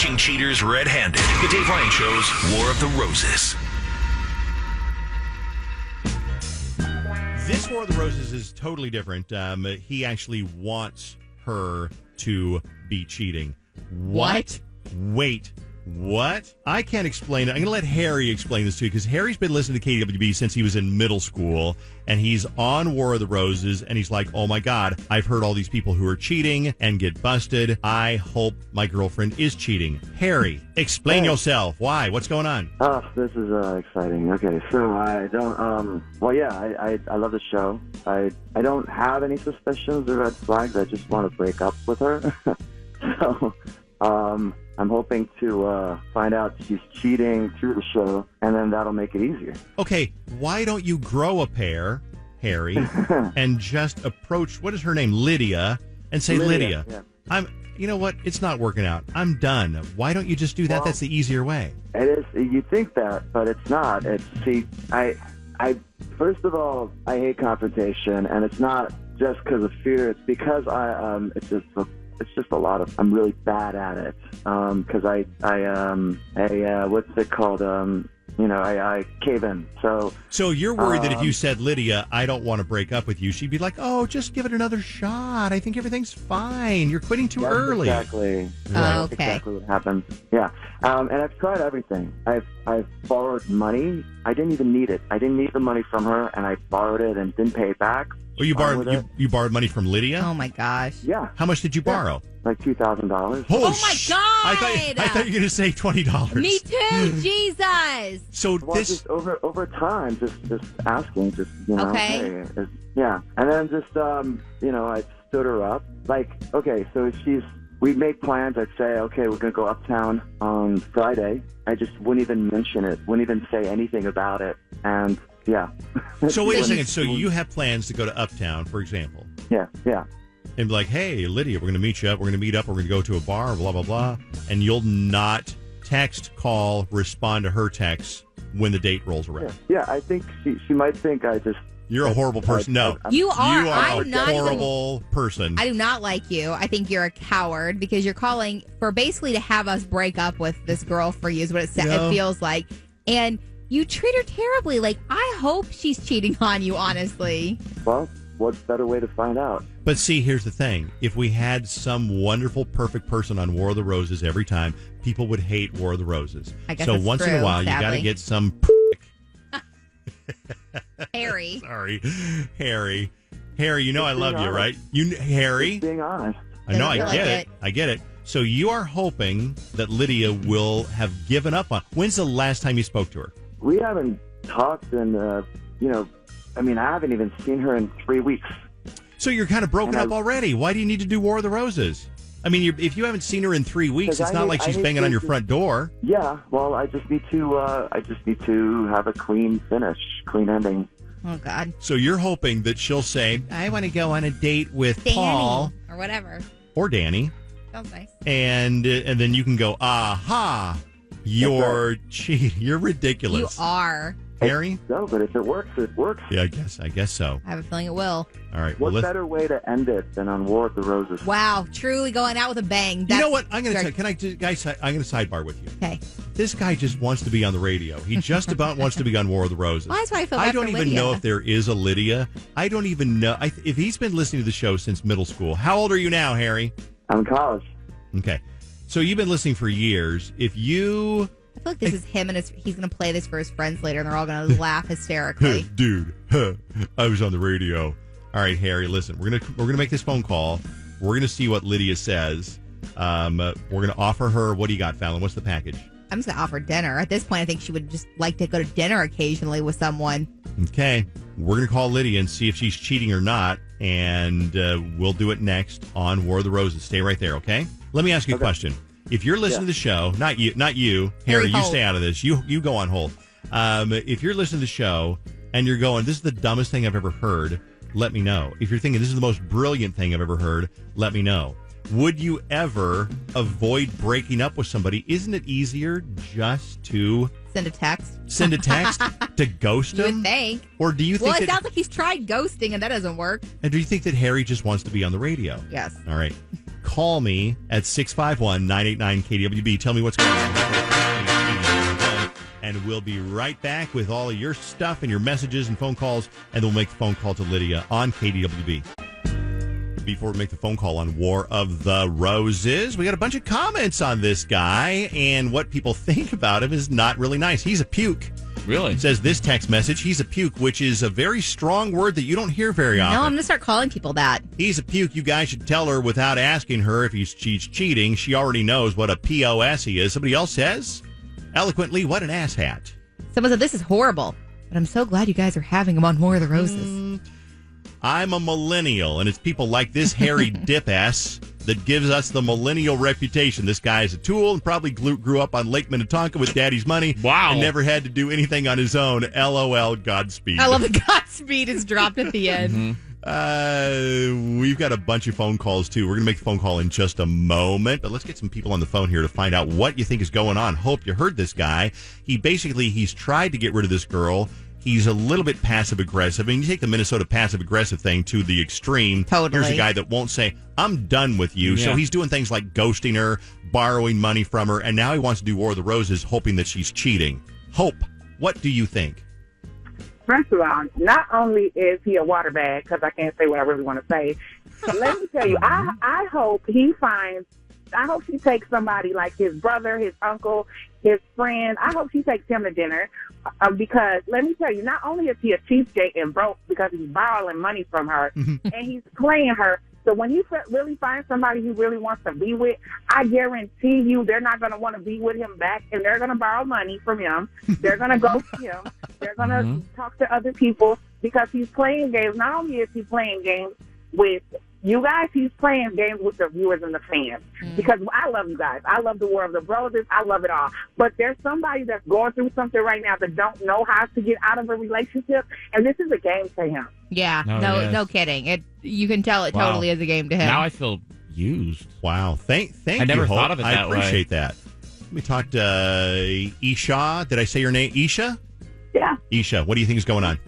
catching cheaters red-handed. The Dave Ryan Show's War of the Roses. This War of the Roses is totally different. He actually wants her to be cheating. What? Wait. What? I can't explain it. I'm going to let Harry explain this to you because Harry's been listening to KWB since he was in middle school, and he's on War of the Roses, and he's like, oh my God, I've heard all these people who are cheating and get busted. I hope my girlfriend is cheating. Harry, explain yourself. Why? What's going on? Oh, this is exciting. Okay, so I don't, I love the show. I don't have any suspicions or red flags. I just want to break up with her. So, I'm hoping to find out she's cheating through the show, and then that'll make it easier. Okay, why don't you grow a pair, Harry, and just approach, what is her name, Lydia, and say, Lydia, yeah. You know what, it's not working out. I'm done. Why don't you just do that? Well, that's the easier way. It is. You think that, but it's not. I first of all, I hate confrontation, and it's not just because of fear. It's because it's just a lot of, I'm really bad at it. Because I what's it called? I cave in. So you're worried that if you said, Lydia, I don't want to break up with you, she'd be like, oh, just give it another shot. I think everything's fine. You're quitting too early. Exactly. Right. Oh, okay. Exactly what happens. Yeah. And I've tried everything. I've borrowed money. I didn't even need it. I didn't need the money from her, and I borrowed it and didn't pay it back. Oh, you borrowed money from Lydia? Oh my gosh. Yeah. How much did you borrow? Like $2,000. Oh my God! I thought you were going to say $20. Me too. Jesus. So just over time, just asking, Okay. Hey, yeah, and then just I stood her up. Like, okay, so we make plans. I'd say, okay, we're gonna go uptown on Friday. I just wouldn't even mention it. Wouldn't even say anything about it. And yeah. So wait a second. So you have plans to go to Uptown, for example? Yeah. And be like, hey, Lydia, we're going to meet you up. We're going to meet up. We're going to go to a bar, blah, blah, blah. And you'll not text, call, respond to her texts when the date rolls around. Yeah, I think she might think I just... You're a horrible person. No. You are. I'm a horrible person. I do not like you. I think you're a coward because you're calling for basically to have us break up with this girl for you is what it feels like. And you treat her terribly. Like, I hope she's cheating on you, honestly. Well, what's better way to find out? But see, here's the thing. If we had some wonderful, perfect person on War of the Roses every time, people would hate War of the Roses. I guess so that's once true, in a while, sadly. you got to get some Harry. Sorry. Harry, you know I love you, right? Harry? Just being honest. I know, I get it. So you are hoping that Lydia will have given up on... When's the last time you spoke to her? We haven't talked in, I haven't even seen her in 3 weeks. So you're kind of broken up already. Why do you need to do War of the Roses? I mean, if you haven't seen her in 3 weeks, it's not like she's banging on your front door. Yeah, well, I just need to have a clean finish, clean ending. Oh, God. So you're hoping that she'll say, I want to go on a date with Danny, Paul. or whatever. Or Danny. Sounds nice. And then you can go, aha, you're cheating. You're ridiculous. You are. Harry? No, but if it works, it works. Yeah, I guess so. I have a feeling it will. All right. What better way to end it than on War of the Roses? Wow, truly going out with a bang. You know what? I'm going to sidebar with you. Okay. This guy just wants to be on the radio. He just about wants to be on War of the Roses. Well, that's why I feel bad I don't for even Lydia. know if there is a Lydia. I don't even know. If he's been listening to the show since middle school. How old are you now, Harry? I'm in college. Okay. So you've been listening for years. If you... I feel like this is him, and he's going to play this for his friends later, and they're all going to laugh hysterically. Dude, I was on the radio. All right, Harry, listen. We're gonna make this phone call. We're gonna see what Lydia says. We're gonna offer her. What do you got, Fallon? What's the package? I'm just going to offer dinner. At this point, I think she would just like to go to dinner occasionally with someone. Okay, we're gonna call Lydia and see if she's cheating or not, and we'll do it next on War of the Roses. Stay right there, okay? Let me ask you a question. If you're listening to the show, not you, Harry, you stay out of this. You go on hold. If you're listening to the show and you're going, this is the dumbest thing I've ever heard, let me know. If you're thinking this is the most brilliant thing I've ever heard, let me know. Would you ever avoid breaking up with somebody? Isn't it easier just to Send a text to ghost You him? would think. Or do you think Well, it sounds like he's tried ghosting, and that doesn't work. And do you think that Harry just wants to be on the radio? Yes. All right. call me at 651-989-KWB. Tell me what's going on. And we'll be right back with all of your stuff and your messages and phone calls, and then we'll make the phone call to Lydia on KDWB. Before we make the phone call on War of the Roses, we got a bunch of comments on this guy, and what people think about him is not really nice. He's a puke. Really? It says this text message, he's a puke, which is a very strong word that you don't hear very often. No, I'm going to start calling people that. He's a puke. You guys should tell her without asking her if she's cheating. She already knows what a POS he is. Somebody else says, eloquently, what an asshat. Someone said, this is horrible, but I'm so glad you guys are having him on War of the Roses. I'm a millennial, and it's people like this hairy dip-ass that gives us the millennial reputation. This guy is a tool and probably grew up on Lake Minnetonka with daddy's money. Wow. And never had to do anything on his own. LOL, Godspeed. I love the Godspeed is dropped at the end. We've got a bunch of phone calls, too. We're going to make the phone call in just a moment, but let's get some people on the phone here to find out what you think is going on. Hope you heard this guy. He's tried to get rid of this girl. He's a little bit passive-aggressive. I mean, you take the Minnesota passive-aggressive thing to the extreme. Totally. Here's a guy that won't say, I'm done with you. Yeah. So he's doing things like ghosting her, borrowing money from her, and now he wants to do War of the Roses, hoping that she's cheating. Hope, what do you think? First of all, not only is he a water bag, because I can't say what I really want to say, let me tell you, I hope he takes somebody like his brother, his uncle, his friend. I hope she takes him to dinner because let me tell you, not only is he a cheapskate and broke because he's borrowing money from her and he's playing her. So when he really finds somebody he really wants to be with, I guarantee you they're not going to want to be with him back, and they're going to borrow money from him. They're going to go to him. They're going to talk to other people because he's playing games. Not only is he playing games with you guys, he's playing games with the viewers and the fans. Because I love you guys. I love the War of the Roses. I love it all. But there's somebody that's going through something right now that don't know how to get out of a relationship, and this is a game to him. Yeah, yes. no kidding. You can tell it totally is a game to him. Now I feel used. Wow. Thank you, I never Hope. thought of it that way. I appreciate that. Let me talk to Isha. Did I say your name? Isha? Yeah. Isha, what do you think is going on?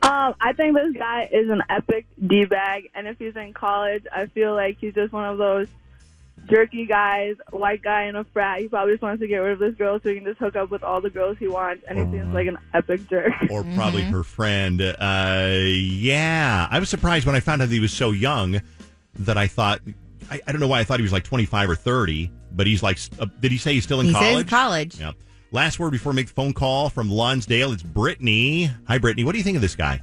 I think this guy is an epic D-bag, and if he's in college, I feel like he's just one of those jerky guys, white guy in a frat. He probably just wants to get rid of this girl so he can just hook up with all the girls he wants, and he seems like an epic jerk. Or probably her friend. Yeah. I was surprised when I found out that he was so young that I thought, I don't know why I thought he was like 25 or 30, but he's like, did he say he's still in college? He's in college. Yeah. Last word before we make the phone call from Lonsdale. It's Brittany. Hi, Brittany. What do you think of this guy?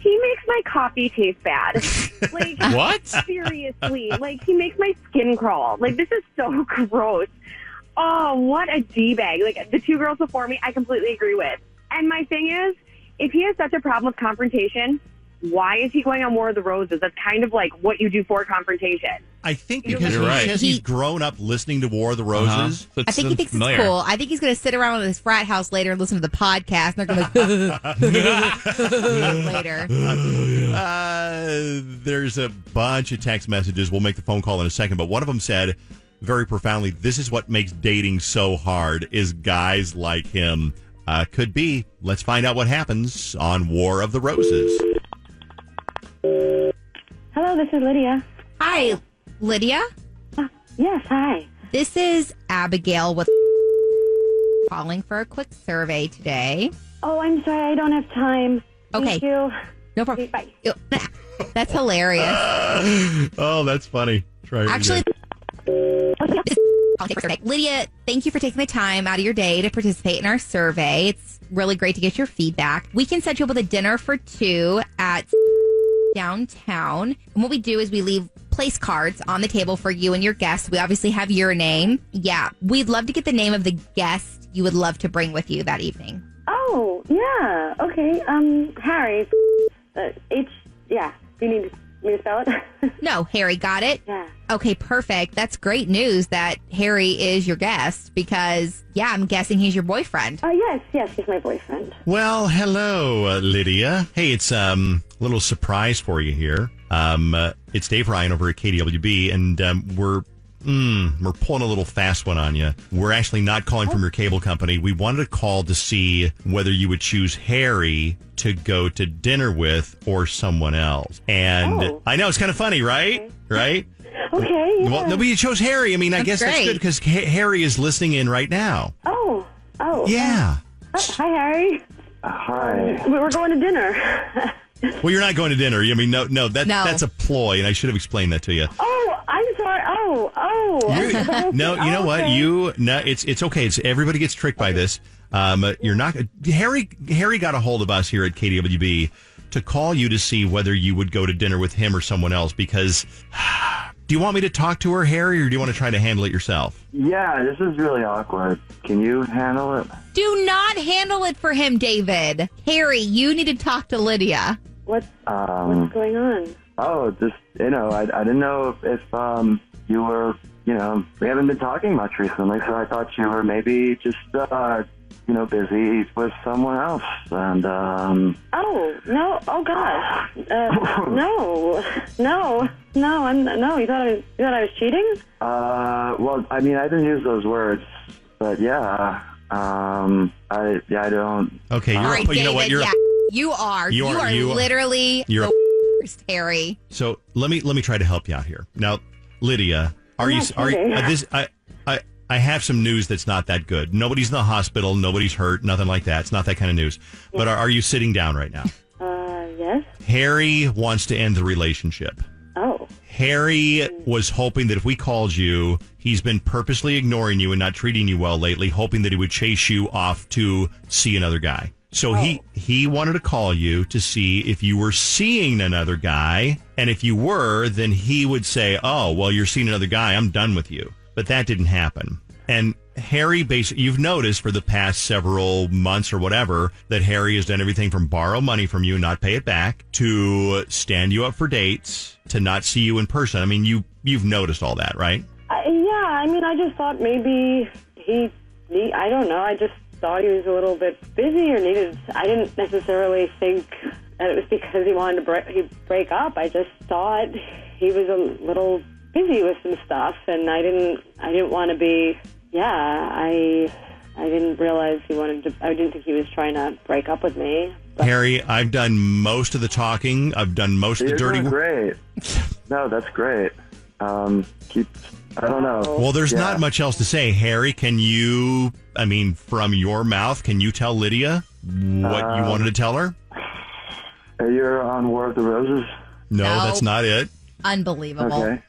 He makes my coffee taste bad. Like, What? Seriously. Like, he makes my skin crawl. Like, this is so gross. Oh, what a D-bag. Like, the two girls before me, I completely agree with. And my thing is, if he has such a problem with confrontation, why is he going on War of the Roses? That's kind of like what you do for confrontation. I think because You're he right. says he's grown up listening to War of the Roses. I think he thinks it's cool. I think he's going to sit around with his frat house later and listen to the podcast. And they're going to later. There's a bunch of text messages. We'll make the phone call in a second. But one of them said very profoundly, this is what makes dating so hard is guys like him. Could be. Let's find out what happens on War of the Roses. Hello, this is Lydia. Hi, Lydia. Yes, hi. This is Abigail with calling for a quick survey today. Oh, I'm sorry, I don't have time. Okay. Thank you. No problem. Bye. That's hilarious. Oh, that's funny. Try it Actually, again. Lydia, thank you for taking the time out of your day to participate in our survey. It's really great to get your feedback. We can set you up with a dinner for two at downtown. And what we do is we leave place cards on the table for you and your guests. We obviously have your name. Yeah. We'd love to get the name of the guest you would love to bring with you that evening. Oh, yeah. Okay. Harry. Yeah. Do you need me to spell it? No, Harry, got it? Yeah. Okay, perfect. That's great news that Harry is your guest because, yeah, I'm guessing he's your boyfriend. Yes, he's my boyfriend. Well, hello, Lydia. Hey, it's a little surprise for you here. It's Dave Ryan over at KDWB, and we're pulling a little fast one on you. We're actually not calling from your cable company. We wanted to call to see whether you would choose Harry to go to dinner with or someone else. And I know it's kind of funny, right? Okay. Right? Okay. Yeah. Well, nobody chose Harry. I mean, I guess that's great. good because Harry is listening in right now. Oh. Yeah. Hi, Harry. Hi. We're going to dinner. Well, you're not going to dinner. I mean, no, that's a ploy, and I should have explained that to you. Oh, I'm sorry. No, you know what? Okay. It's okay. Everybody gets tricked by this. You're not. Harry got a hold of us here at KDWB to call you to see whether you would go to dinner with him or someone else. Because do you want me to talk to her, Harry, or do you want to try to handle it yourself? Yeah, this is really awkward. Can you handle it? Do not handle it for him, David. Harry, you need to talk to Lydia. What's going on? Oh, just, I didn't know if you were, we haven't been talking much recently, so I thought you were maybe just, busy with someone else. And, Oh, no. Oh, gosh. No. You thought I was cheating? Well, I mean, I didn't use those words, but yeah, I don't. Okay, All right, you know what? David, you are literally the worst, Harry. So let me try to help you out here. Now, Lydia, are you this? I have some news that's not that good. Nobody's in the hospital. Nobody's hurt. Nothing like that. It's not that kind of news. Yeah. But are you sitting down right now? Yes. Harry wants to end the relationship. Oh. Harry was hoping that if we called you, he's been purposely ignoring you and not treating you well lately, hoping that he would chase you off to see another guy. So he wanted to call you to see if you were seeing another guy. And if you were, then he would say, oh, well, you're seeing another guy. I'm done with you. But that didn't happen. And Harry, basically, you've noticed for the past several months or whatever that Harry has done everything from borrow money from you, not pay it back, to stand you up for dates, to not see you in person. I mean, you've noticed all that, right? Yeah, I mean, I just thought maybe he I don't know, I just thought he was a little bit busy or needed, I didn't necessarily think that it was because he wanted to break up. I just thought he was a little busy with some stuff, and I didn't want to be, I didn't realize I didn't think he was trying to break up with me. But. Harry, I've done most of the talking. I've done most of the dirty work. Great. No, that's great. I don't know. Well, there's not much else to say. Harry, can you, from your mouth, can you tell Lydia what you wanted to tell her? You're on War of the Roses? No, that's not it. Unbelievable. Okay.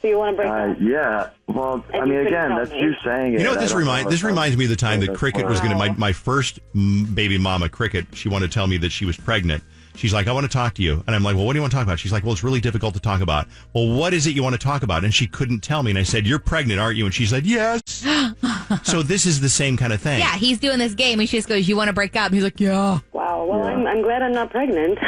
So you want to break up? Yeah. Well, again, that's you saying it. You know what this reminds me of the time that Cricket was going to, my first baby mama, Cricket, she wanted to tell me that she was pregnant. She's like, I want to talk to you. And I'm like, well, what do you want to talk about? She's like, well, it's really difficult to talk about. Well, what is it you want to talk about? And she couldn't tell me. And I said, you're pregnant, aren't you? And she said, yes. So this is the same kind of thing. Yeah, he's doing this game. And she just goes, you want to break up? And he's like, yeah. Wow. Well, yeah. I'm glad I'm not pregnant.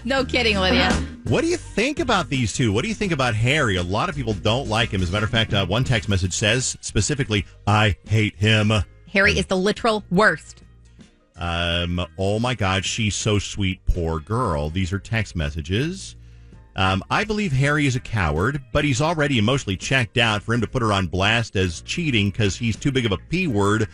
no kidding, Lydia. What do you think about these two? What do you think about Harry? A lot of people don't like him. As a matter of fact, one text message says specifically, I hate him. Harry is the literal worst. Oh my God, she's so sweet, poor girl. These are text messages. I believe Harry is a coward, but he's already emotionally checked out. For him to put her on blast as cheating because he's too big of a P word,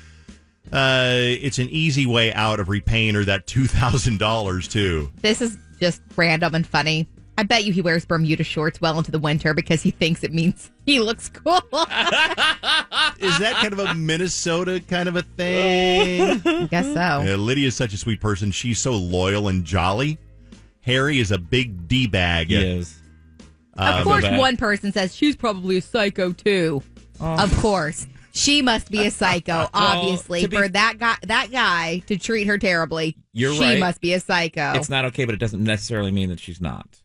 it's an easy way out of repaying her that $2,000 too. This is just random and funny. I bet you he wears Bermuda shorts well into the winter because he thinks it means he looks cool. Is that kind of a Minnesota kind of a thing? I guess so. Yeah, Lydia is such a sweet person. She's so loyal and jolly. Harry is a big D-bag. He is. Of course, one person says she's probably a psycho, too. Oh. Of course. She must be a psycho, obviously. For that guy to treat her terribly, You're she right. must be a psycho. It's not okay, but it doesn't necessarily mean that she's not.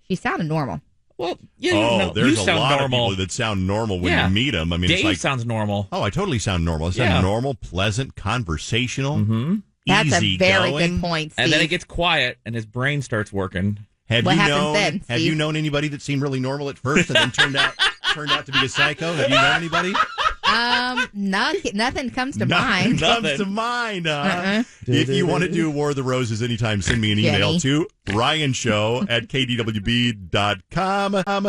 She sounded normal. Well, yeah, there's you a sound lot normal. of people that sound normal when you meet them. I mean, Dave it's like, sounds normal. Oh, I totally sound normal. I sound normal, pleasant, conversational, That's easy a very going. good point, Steve. And then it gets quiet, and his brain starts working. Have What you happens known? then, Have Steve? you known anybody that seemed really normal at first and then turned out to be a psycho? Have you known anybody? Nothing comes to mind. Nothing comes to mind. If you want to do War of the Roses anytime, send me an email to RyanShow@kdwb.com.